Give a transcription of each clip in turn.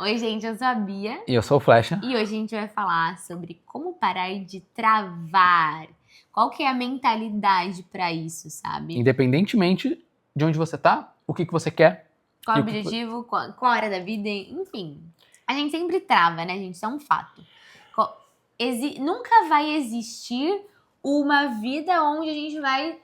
Oi, gente, eu sou a Bia. E eu sou o Flecha. E hoje a gente vai falar sobre como parar de travar. Qual que é a mentalidade para isso, sabe? Independentemente de onde você tá, o que você quer. Qual é e o objetivo, qual área da vida, enfim. A gente sempre trava, né, gente? Isso é um fato. Nunca vai existir uma vida onde a gente vai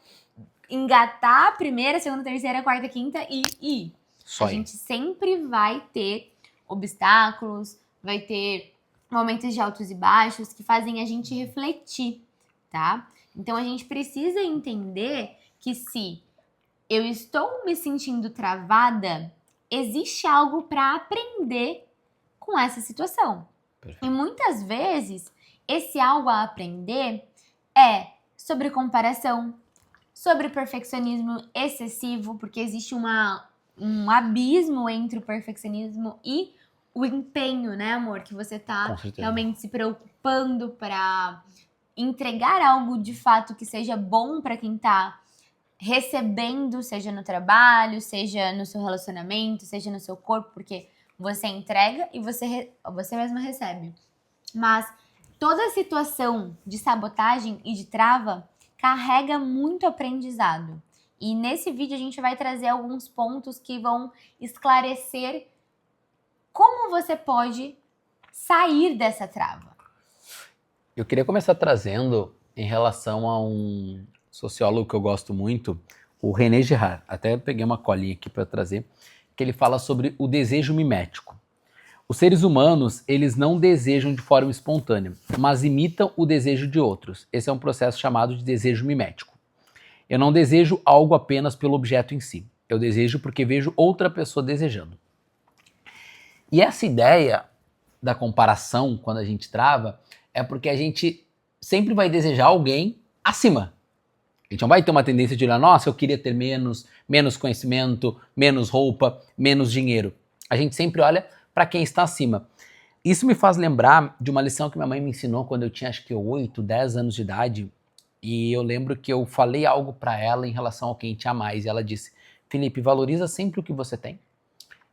engatar a primeira, segunda, terceira, quarta, quinta e ir. Só a gente sempre vai ter obstáculos, vai ter momentos de altos e baixos que fazem a gente refletir, tá? Então a gente precisa entender que se eu estou me sentindo travada, existe algo para aprender com essa situação. Perfeito. E muitas vezes esse algo a aprender é sobre comparação, sobre perfeccionismo excessivo, porque existe um abismo entre o perfeccionismo e o empenho, né, amor? Que você tá realmente se preocupando para entregar algo de fato que seja bom para quem tá recebendo, seja no trabalho, seja no seu relacionamento, seja no seu corpo, porque você entrega e você mesma recebe. Mas toda situação de sabotagem e de trava carrega muito aprendizado. E nesse vídeo a gente vai trazer alguns pontos que vão esclarecer como você pode sair dessa trava. Eu queria começar trazendo em relação a um sociólogo que eu gosto muito, o René Girard. Até peguei uma colinha aqui para trazer, que ele fala sobre o desejo mimético. Os seres humanos, eles não desejam de forma espontânea, mas imitam o desejo de outros. Esse é um processo chamado de desejo mimético. Eu não desejo algo apenas pelo objeto em si. Eu desejo porque vejo outra pessoa desejando. E essa ideia da comparação, quando a gente trava, é porque a gente sempre vai desejar alguém acima. A gente não vai ter uma tendência de olhar, nossa, eu queria ter menos conhecimento, menos roupa, menos dinheiro. A gente sempre olha para quem está acima. Isso me faz lembrar de uma lição que minha mãe me ensinou quando eu tinha acho que 8, 10 anos de idade. E eu lembro que eu falei algo para ela em relação ao quem tinha mais. E ela disse, Felipe, valoriza sempre o que você tem.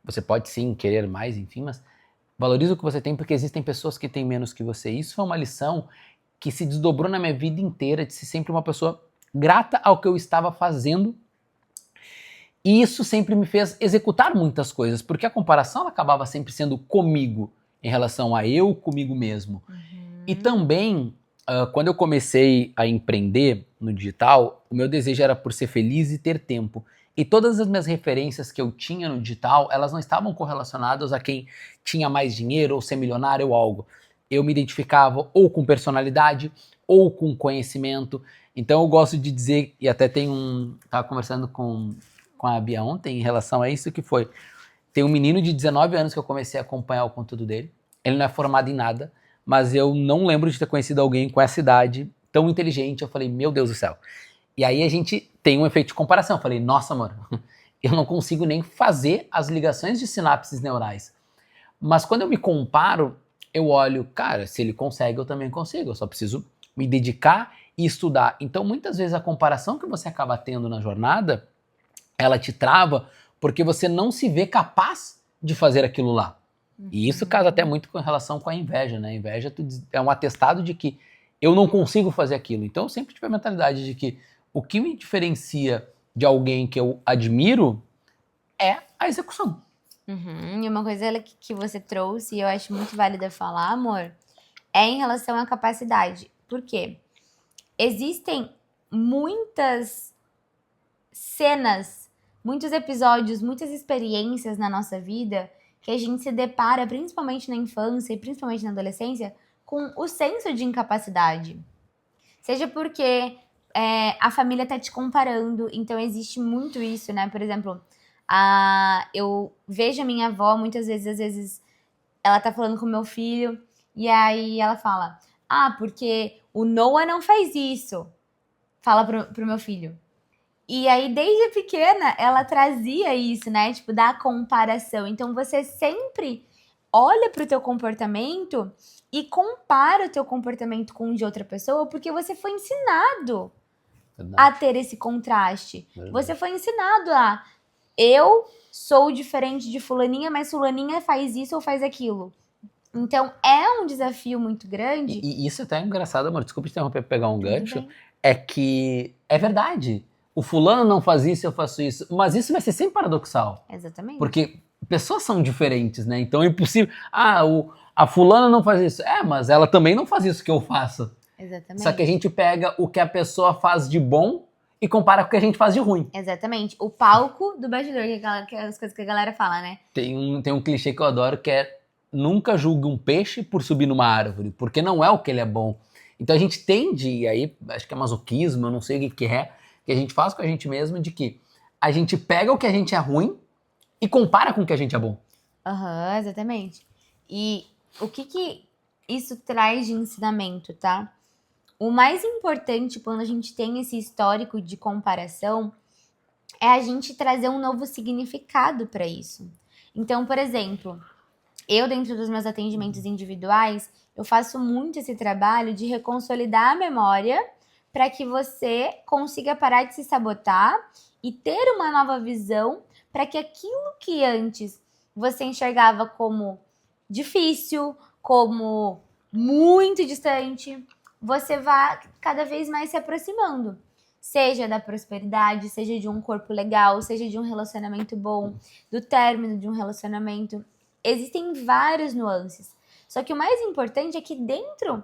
Você pode sim querer mais, enfim, mas valoriza o que você tem porque existem pessoas que têm menos que você. Isso foi uma lição que se desdobrou na minha vida inteira de ser sempre uma pessoa grata ao que eu estava fazendo. E isso sempre me fez executar muitas coisas, porque a comparação ela acabava sempre sendo comigo, em relação a eu comigo mesmo. E também, quando eu comecei a empreender no digital, o meu desejo era por ser feliz e ter tempo. E todas as minhas referências que eu tinha no digital, elas não estavam correlacionadas a quem tinha mais dinheiro, ou ser milionário ou algo. Eu me identificava ou com personalidade, ou com conhecimento. Então eu gosto de dizer, e até estava conversando com a Bia ontem em relação a isso, que foi, tem um menino de 19 anos que eu comecei a acompanhar o conteúdo dele, ele não é formado em nada, mas eu não lembro de ter conhecido alguém com essa idade tão inteligente. Eu falei, meu Deus do céu. E aí a gente tem um efeito de comparação. Eu falei, nossa, amor, eu não consigo nem fazer as ligações de sinapses neurais. Mas quando eu me comparo, eu olho, cara, se ele consegue, eu também consigo. Eu só preciso me dedicar e estudar. Então, muitas vezes a comparação que você acaba tendo na jornada, ela te trava porque você não se vê capaz de fazer aquilo lá. E isso casa até muito com relação com a inveja, né? A inveja é um atestado de que eu não consigo fazer aquilo. Então eu sempre tive a mentalidade de que o que me diferencia de alguém que eu admiro é a execução. E uma coisa que você trouxe, e eu acho muito válida falar, amor, é em relação à capacidade. Por quê? Existem muitas cenas, muitos episódios, muitas experiências na nossa vida que a gente se depara, principalmente na infância e principalmente na adolescência, com o senso de incapacidade. Seja porque a família tá te comparando, então existe muito isso, né? Por exemplo, eu vejo a minha avó muitas vezes, às vezes ela tá falando com o meu filho e aí ela fala, porque o Noah não faz isso. Fala pro meu filho. E aí, desde pequena, ela trazia isso, né? Tipo, da comparação. Então, você sempre olha pro teu comportamento e compara o teu comportamento com o de outra pessoa, porque você foi ensinado a ter esse contraste. Você foi ensinado a... Eu sou diferente de fulaninha, mas fulaninha faz isso ou faz aquilo. Então, é um desafio muito grande. E isso até é engraçado, amor, desculpa te interromper pra pegar um Tudo gancho, bem. é que é verdade. O fulano não faz isso, eu faço isso. Mas isso vai ser sempre paradoxal. Exatamente. Porque pessoas são diferentes, né? Então é impossível. A fulana não faz isso. Mas ela também não faz isso que eu faço. Exatamente. Só que a gente pega o que a pessoa faz de bom e compara com o que a gente faz de ruim. Exatamente. O palco do bastidor, que é as coisas que a galera fala, né? Tem um clichê que eu adoro que é nunca julgue um peixe por subir numa árvore, porque não é o que ele é bom. Então a gente tende, e aí acho que é masoquismo, eu não sei o que é, que a gente faz com a gente mesmo, de que a gente pega o que a gente é ruim e compara com o que a gente é bom. Aham, exatamente. E o que isso traz de ensinamento, tá? O mais importante quando a gente tem esse histórico de comparação é a gente trazer um novo significado para isso. Então, por exemplo, eu dentro dos meus atendimentos individuais, eu faço muito esse trabalho de reconsolidar a memória para que você consiga parar de se sabotar e ter uma nova visão para que aquilo que antes você enxergava como difícil, como muito distante, você vá cada vez mais se aproximando. Seja da prosperidade, seja de um corpo legal, seja de um relacionamento bom, do término de um relacionamento. Existem várias nuances. Só que o mais importante é que dentro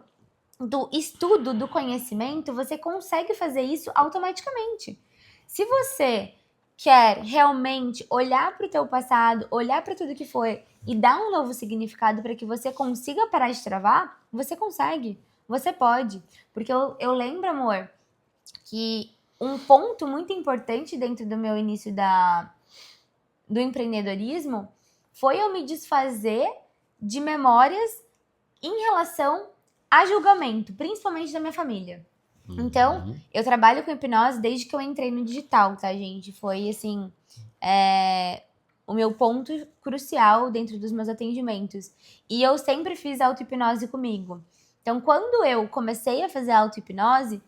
do estudo, do conhecimento, você consegue fazer isso automaticamente. Se você quer realmente olhar para o teu passado, olhar para tudo que foi e dar um novo significado para que você consiga parar de travar, você consegue, você pode. Porque eu lembro, amor, que um ponto muito importante dentro do meu início do empreendedorismo foi eu me desfazer de memórias em relação a julgamento, principalmente da minha família. Então, eu trabalho com hipnose desde que eu entrei no digital, tá, gente? Foi, assim, o meu ponto crucial dentro dos meus atendimentos. E eu sempre fiz auto-hipnose comigo. Então, quando eu comecei a fazer auto-hipnose,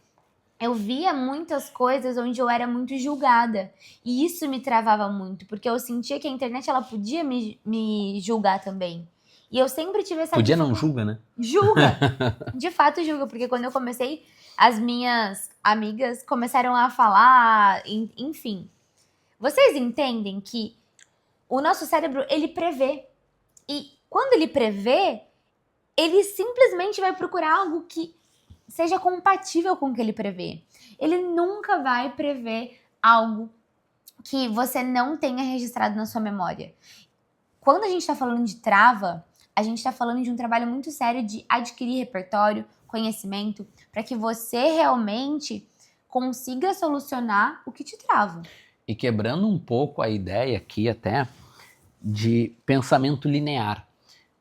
eu via muitas coisas onde eu era muito julgada. E isso me travava muito, porque eu sentia que a internet ela podia me julgar também. E eu sempre tive essa Podia não julga, né? Julga! De fato julga, porque quando eu comecei, as minhas amigas começaram a falar, enfim. Vocês entendem que o nosso cérebro, ele prevê. E quando ele prevê, ele simplesmente vai procurar algo que seja compatível com o que ele prevê. Ele nunca vai prever algo que você não tenha registrado na sua memória. Quando a gente está falando de trava, a gente está falando de um trabalho muito sério de adquirir repertório, conhecimento, para que você realmente consiga solucionar o que te trava. E quebrando um pouco a ideia aqui até de pensamento linear.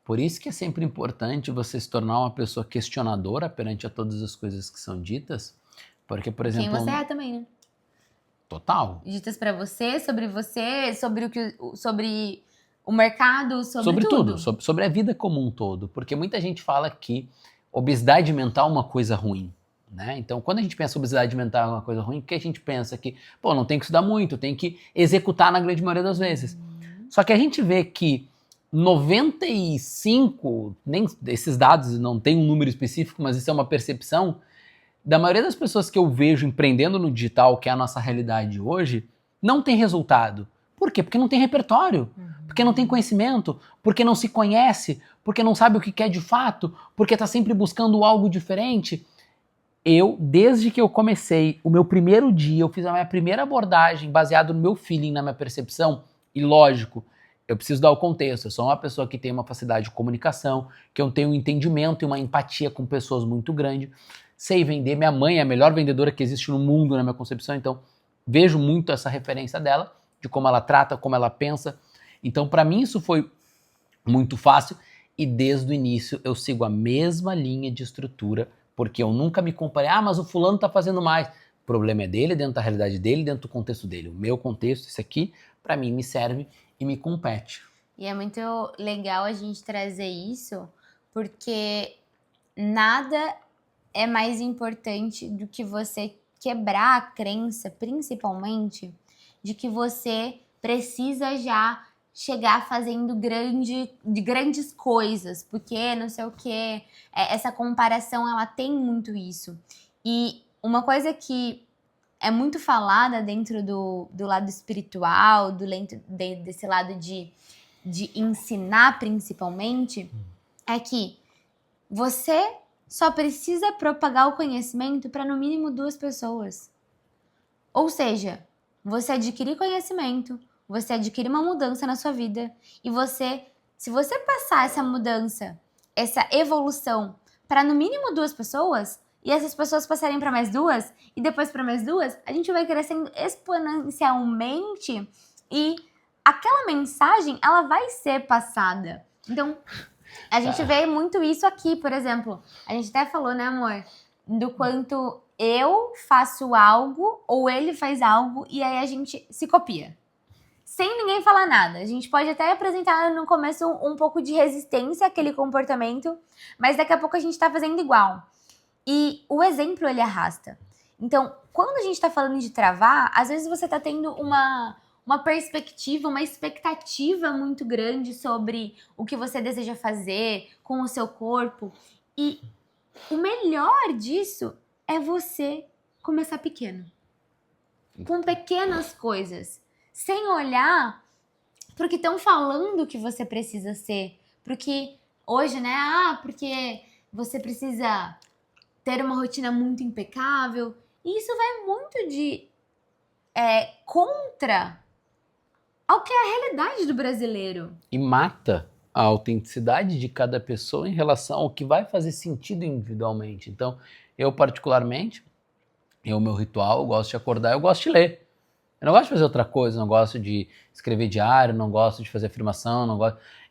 Por isso que é sempre importante você se tornar uma pessoa questionadora perante a todas as coisas que são ditas, porque, por exemplo... Quem você é também, né? Total. Ditas para você, sobre o mercado, sobre tudo. Sobre a vida como um todo. Porque muita gente fala que obesidade mental é uma coisa ruim. Né? Então, quando a gente pensa obesidade mental é uma coisa ruim, o que a gente pensa? Que, não tem que estudar muito, tem que executar na grande maioria das vezes. Só que a gente vê que 95, nem esses dados não tem um número específico, mas isso é uma percepção, da maioria das pessoas que eu vejo empreendendo no digital, que é a nossa realidade hoje, não tem resultado. Por quê? Porque não tem repertório, porque não tem conhecimento, porque não se conhece, porque não sabe o que quer de fato, porque está sempre buscando algo diferente. Desde que eu comecei o meu primeiro dia, eu fiz a minha primeira abordagem baseado no meu feeling, na minha percepção, e lógico, eu preciso dar o contexto, eu sou uma pessoa que tem uma facilidade de comunicação, que eu tenho um entendimento e uma empatia com pessoas muito grande, sei vender, minha mãe é a melhor vendedora que existe no mundo na minha concepção, então vejo muito essa referência dela, de como ela trata, como ela pensa, então para mim isso foi muito fácil e desde o início eu sigo a mesma linha de estrutura, porque eu nunca me comparei, mas o fulano tá fazendo mais. O problema é dele, dentro da realidade dele, dentro do contexto dele. O meu contexto, esse aqui, para mim me serve e me compete. E é muito legal a gente trazer isso, porque nada é mais importante do que você quebrar a crença, principalmente, de que você precisa já chegar fazendo grandes coisas, porque não sei o quê. Essa comparação, ela tem muito isso. E uma coisa que é muito falada dentro do lado espiritual, desse lado de ensinar principalmente, é que você só precisa propagar o conhecimento para no mínimo 2 pessoas. Ou seja, você adquirir conhecimento, você adquire uma mudança na sua vida e se você passar essa mudança, essa evolução para no mínimo 2 pessoas e essas pessoas passarem para mais 2 e depois para mais 2, a gente vai crescendo exponencialmente e aquela mensagem, ela vai ser passada. Então, a gente vê muito isso aqui, por exemplo. A gente até falou, né, amor? Do quanto eu faço algo ou ele faz algo e aí a gente se copia. Sem ninguém falar nada. A gente pode até apresentar no começo um pouco de resistência àquele comportamento, mas daqui a pouco a gente tá fazendo igual. E o exemplo, ele arrasta. Então, quando a gente tá falando de travar, às vezes você tá tendo uma perspectiva, uma expectativa muito grande sobre o que você deseja fazer com o seu corpo. E o melhor disso é você começar pequeno. Com pequenas coisas. Sem olhar pro que estão falando que você precisa ser. Porque hoje, né? Porque você precisa ter uma rotina muito impecável. E isso vai muito de contra ao que é a realidade do brasileiro. E mata a autenticidade de cada pessoa em relação ao que vai fazer sentido individualmente. Então, eu particularmente, o meu ritual, eu gosto de acordar, eu gosto de ler. Eu não gosto de fazer outra coisa, não gosto de escrever diário, não gosto de fazer afirmação,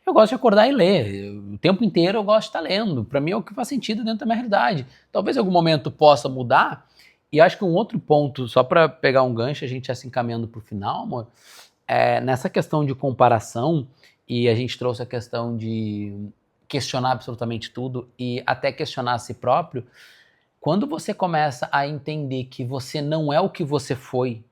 eu gosto de acordar e ler. O tempo inteiro eu gosto de estar lendo. Para mim é o que faz sentido dentro da minha realidade. Talvez em algum momento possa mudar. E acho que um outro ponto, só para pegar um gancho, a gente já se encaminhando para o final, amor, nessa questão de comparação, e a gente trouxe a questão de questionar absolutamente tudo e até questionar a si próprio, quando você começa a entender que você não é o que você foi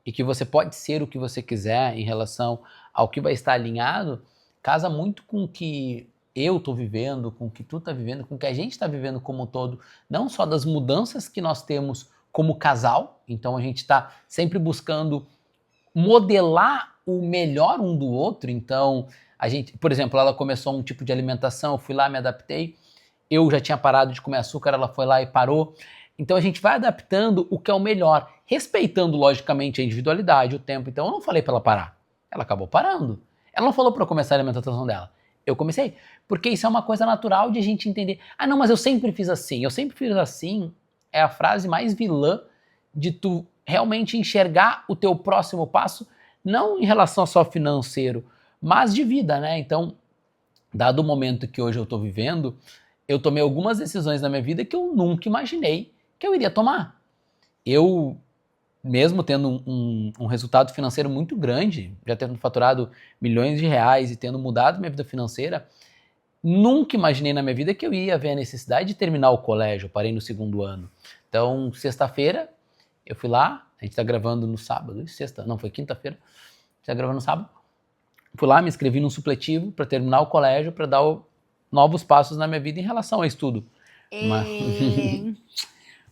e que você pode ser o que você quiser em relação ao que vai estar alinhado, casa muito com o que eu estou vivendo, com o que tu está vivendo, com o que a gente está vivendo como um todo, não só das mudanças que nós temos como casal, então a gente está sempre buscando modelar o melhor um do outro. Então a gente, por exemplo, ela começou um tipo de alimentação, eu fui lá, me adaptei, eu já tinha parado de comer açúcar, ela foi lá e parou. Então a gente vai adaptando o que é o melhor, respeitando logicamente a individualidade, o tempo. Então eu não falei para ela parar, ela acabou parando. Ela não falou para eu começar a alimentação dela, eu comecei, porque isso é uma coisa natural de a gente entender. Ah não, mas eu sempre fiz assim, é a frase mais vilã de tu realmente enxergar o teu próximo passo, não em relação só financeiro, mas de vida, né? Então, dado o momento que hoje eu tô vivendo, eu tomei algumas decisões na minha vida que eu nunca imaginei que eu iria tomar. Eu, mesmo tendo um resultado financeiro muito grande, já tendo faturado milhões de reais e tendo mudado minha vida financeira, nunca imaginei na minha vida que eu ia ver a necessidade de terminar o colégio. Eu parei no 2º ano. Então, sexta-feira, eu fui lá, a gente tá gravando no sábado, foi quinta-feira, a gente tá gravando no sábado. Fui lá, me inscrevi num supletivo para terminar o colégio, para dar novos passos na minha vida em relação ao estudo.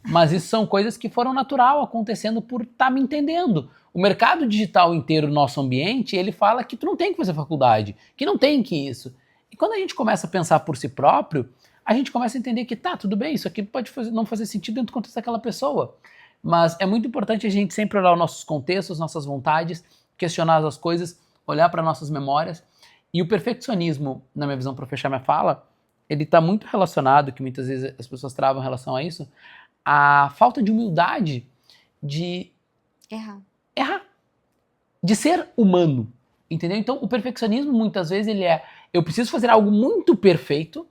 Mas isso são coisas que foram natural acontecendo por estar me entendendo. O mercado digital inteiro, nosso ambiente, ele fala que tu não tem que fazer faculdade, que não tem que isso. E quando a gente começa a pensar por si próprio, a gente começa a entender que tá, tudo bem, isso aqui pode não fazer sentido dentro do contexto daquela pessoa. Mas é muito importante a gente sempre olhar os nossos contextos, nossas vontades, questionar as coisas, olhar para nossas memórias. E o perfeccionismo, na minha visão, para fechar minha fala, ele está muito relacionado, que muitas vezes as pessoas travam em relação a isso, a falta de humildade de errar, de ser humano, entendeu? Então, o perfeccionismo, muitas vezes, eu preciso fazer algo muito perfeito,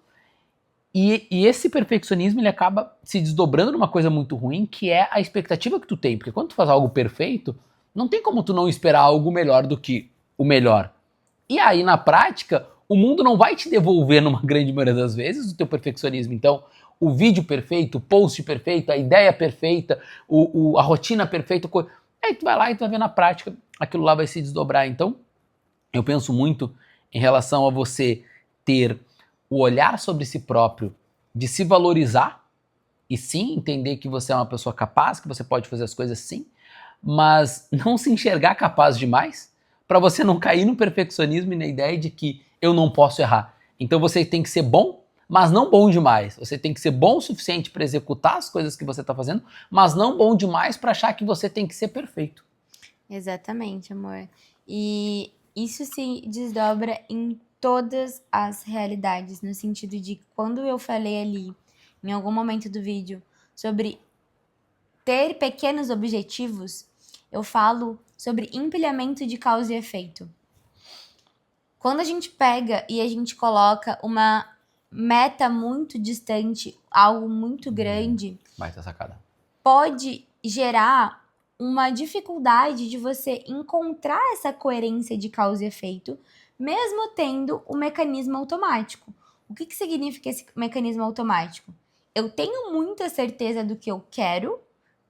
e esse perfeccionismo, ele acaba se desdobrando numa coisa muito ruim, que é a expectativa que tu tem, porque quando tu faz algo perfeito, não tem como tu não esperar algo melhor do que o melhor. E aí, na prática, o mundo não vai te devolver, numa grande maioria das vezes, o teu perfeccionismo. Então, o vídeo perfeito, o post perfeito, a ideia perfeita, a rotina perfeita, Aí tu vai lá e tu vai ver na prática, aquilo lá vai se desdobrar. Então, eu penso muito em relação a você ter o olhar sobre si próprio, de se valorizar, e sim entender que você é uma pessoa capaz, que você pode fazer as coisas sim, mas não se enxergar capaz demais, para você não cair no perfeccionismo e na ideia de que eu não posso errar. Então você tem que ser bom, mas não bom demais. Você tem que ser bom o suficiente para executar as coisas que você está fazendo, mas não bom demais para achar que você tem que ser perfeito. Exatamente, amor. E isso se desdobra em todas as realidades, no sentido de quando eu falei ali, em algum momento do vídeo, sobre ter pequenos objetivos, eu falo sobre empilhamento de causa e efeito. Quando a gente pega e a gente coloca uma meta muito distante, algo muito grande, Baita sacada. pode gerar uma dificuldade de você encontrar essa coerência de causa e efeito, mesmo tendo o mecanismo automático. O que significa esse mecanismo automático? Eu tenho muita certeza do que eu quero,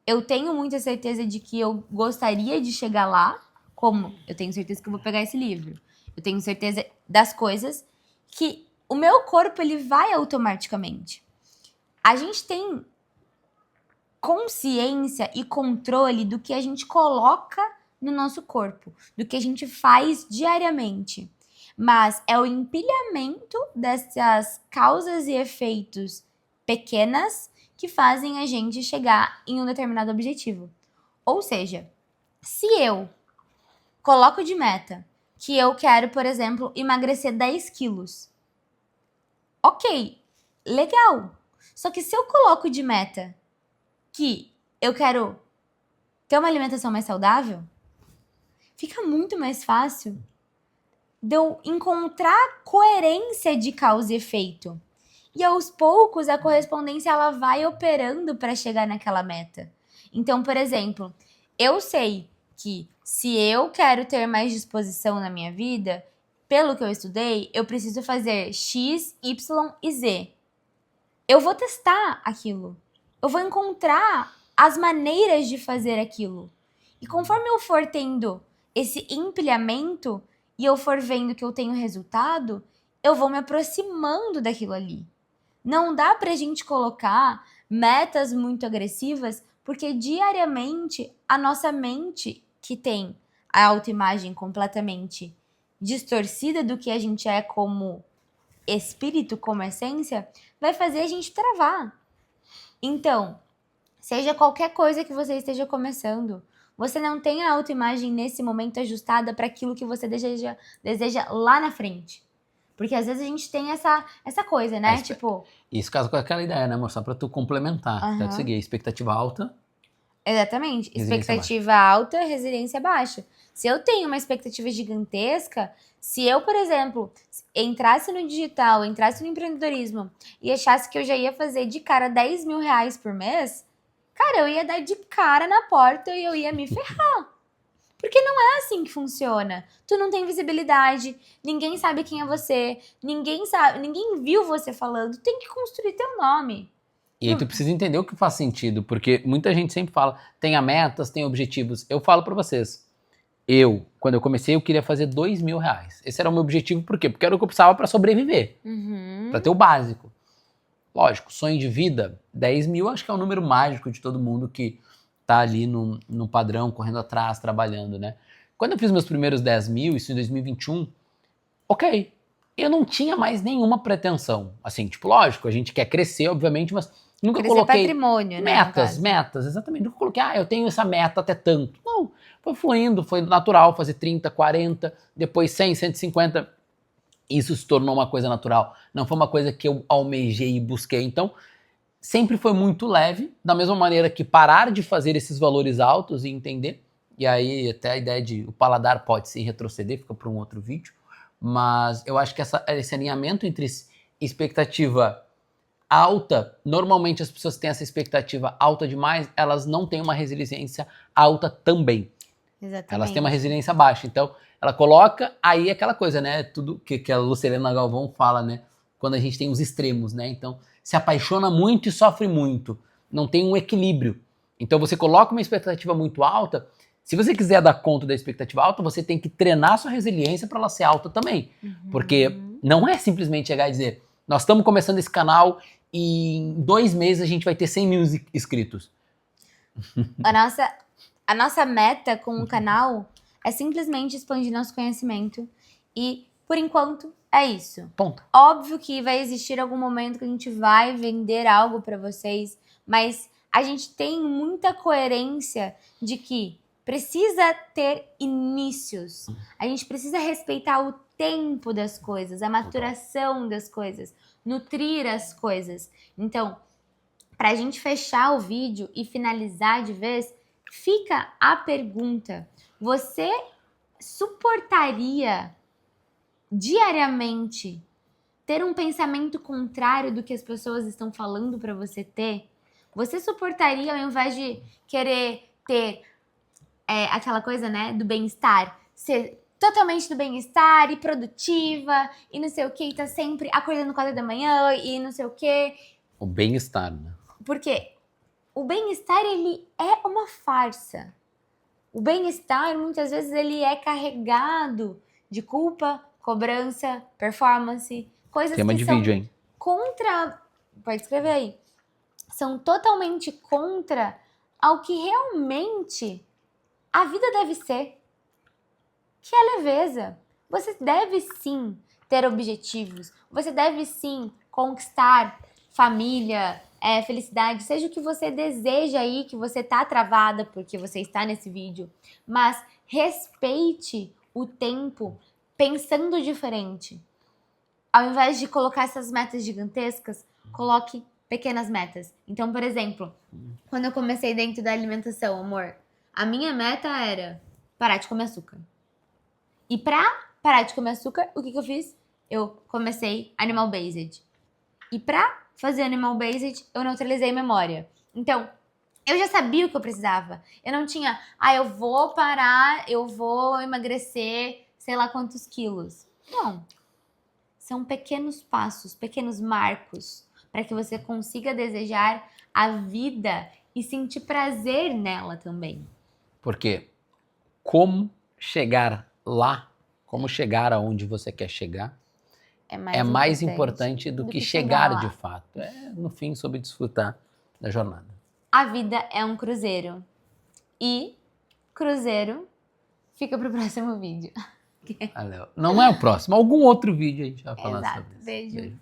eu tenho muita certeza de que eu gostaria de chegar lá, como eu tenho certeza que eu vou pegar esse livro. Eu tenho certeza das coisas que o meu corpo ele vai automaticamente. A gente tem consciência e controle do que a gente coloca no nosso corpo, do que a gente faz diariamente. Mas é o empilhamento dessas causas e efeitos pequenas que fazem a gente chegar em um determinado objetivo. Ou seja, se eu coloco de meta que eu quero, por exemplo, emagrecer 10 quilos, ok, legal. Só que se eu coloco de meta que eu quero ter uma alimentação mais saudável, fica muito mais fácil de eu encontrar coerência de causa e efeito. E aos poucos a correspondência ela vai operando para chegar naquela meta. Então, por exemplo, eu sei que se eu quero ter mais disposição na minha vida, pelo que eu estudei, eu preciso fazer X, Y e Z. Eu vou testar aquilo. Eu vou encontrar as maneiras de fazer aquilo. E conforme eu for tendo esse empilhamento e eu for vendo que eu tenho resultado, eu vou me aproximando daquilo ali. Não dá pra gente colocar metas muito agressivas, porque diariamente a nossa mente, que tem a autoimagem completamente distorcida do que a gente é como espírito, como essência, vai fazer a gente travar. Então, seja qualquer coisa que você esteja começando, você não tem a autoimagem nesse momento ajustada para aquilo que você deseja lá na frente. Porque às vezes a gente tem essa coisa, né? Tipo. Isso casa com aquela ideia, né, amor? Só pra tu complementar. Até tu seguir, expectativa alta. Exatamente. Resiliência Expectativa alta, resiliência baixa. Se eu tenho uma expectativa gigantesca, se eu, por exemplo, entrasse no digital, entrasse no empreendedorismo e achasse que eu já ia fazer de cara 10 mil reais por mês, cara, eu ia dar de cara na porta e eu ia me ferrar. Porque não é assim que funciona. Tu não tem visibilidade, ninguém sabe quem é você, ninguém viu você falando, tu tem que construir teu nome. E aí tu precisa entender o que faz sentido, porque muita gente sempre fala, tenha metas, tenha objetivos. Eu falo pra vocês, quando eu comecei, eu queria fazer 2 mil reais. Esse era o meu objetivo, por quê? Porque era o que eu precisava pra sobreviver, pra ter o básico. Lógico, sonho de vida, 10 mil acho que é o número mágico de todo mundo que tá ali no padrão, correndo atrás, trabalhando, né? Quando eu fiz meus primeiros 10 mil, isso em 2021, ok, eu não tinha mais nenhuma pretensão. Assim, tipo, lógico, a gente quer crescer, obviamente, mas nunca Crescer coloquei patrimônio, né, metas, exatamente. Nunca coloquei, eu tenho essa meta até tanto. Não, foi fluindo, foi natural fazer 30, 40, depois 100, 150. Isso se tornou uma coisa natural. Não foi uma coisa que eu almejei e busquei. Então, sempre foi muito leve, da mesma maneira que parar de fazer esses valores altos e entender. E aí até a ideia de o paladar pode se retroceder, fica para um outro vídeo. Mas eu acho que esse alinhamento entre expectativa alta, normalmente as pessoas que têm essa expectativa alta demais, elas não têm uma resiliência alta também. Exatamente. Elas têm uma resiliência baixa. Então, ela coloca aí aquela coisa, né? Tudo que a Lucilena Galvão fala, né? Quando a gente tem os extremos, né? Então, se apaixona muito e sofre muito. Não tem um equilíbrio. Então, você coloca uma expectativa muito alta, Se você quiser dar conta da expectativa alta, você tem que treinar sua resiliência para ela ser alta também. Porque não é simplesmente chegar e dizer, nós estamos começando esse canal e em 2 meses a gente vai ter 100 mil inscritos. A nossa meta com o canal é simplesmente expandir nosso conhecimento. E, por enquanto, é isso. Ponto. Óbvio que vai existir algum momento que a gente vai vender algo para vocês, mas a gente tem muita coerência de que precisa ter inícios. A gente precisa respeitar o tempo das coisas, a maturação das coisas, nutrir as coisas. Então, para a gente fechar o vídeo e finalizar de vez, fica a pergunta: você suportaria diariamente ter um pensamento contrário do que as pessoas estão falando para você ter? Você suportaria, ao invés de querer ter aquela coisa, né, do bem-estar, ser totalmente do bem-estar e produtiva e não sei o que, e tá sempre acordando 4 da manhã e não sei o que? O bem-estar, né? Porque o bem-estar, ele é uma farsa. O bem-estar, muitas vezes, ele é carregado de culpa, cobrança, performance, coisas Tema que de são vídeo, hein? contra... Pode escrever aí. São totalmente contra ao que realmente a vida deve ser, que é leveza. Você deve sim ter objetivos, você deve sim conquistar família, felicidade, seja o que você deseja aí, que você tá travada porque você está nesse vídeo, mas respeite o tempo pensando diferente. Ao invés de colocar essas metas gigantescas, coloque pequenas metas. Então, por exemplo, quando eu comecei dentro da alimentação, amor, a minha meta era parar de comer açúcar. E pra parar de comer açúcar, o que eu fiz? Eu comecei animal based. E pra fazer animal based, eu neutralizei memória. Então, eu já sabia o que eu precisava. Eu não tinha, eu vou parar, eu vou emagrecer sei lá quantos quilos. Não. São pequenos passos, pequenos marcos para que você consiga desejar a vida e sentir prazer nela também. Porque como chegar lá, como chegar aonde você quer chegar, é mais importante do que chegar de fato. É, no fim, sobre desfrutar da jornada. A vida é um cruzeiro. E cruzeiro fica pro próximo vídeo. Valeu. Não é o próximo, algum outro vídeo a gente vai falar Exato. sobre isso. Beijo.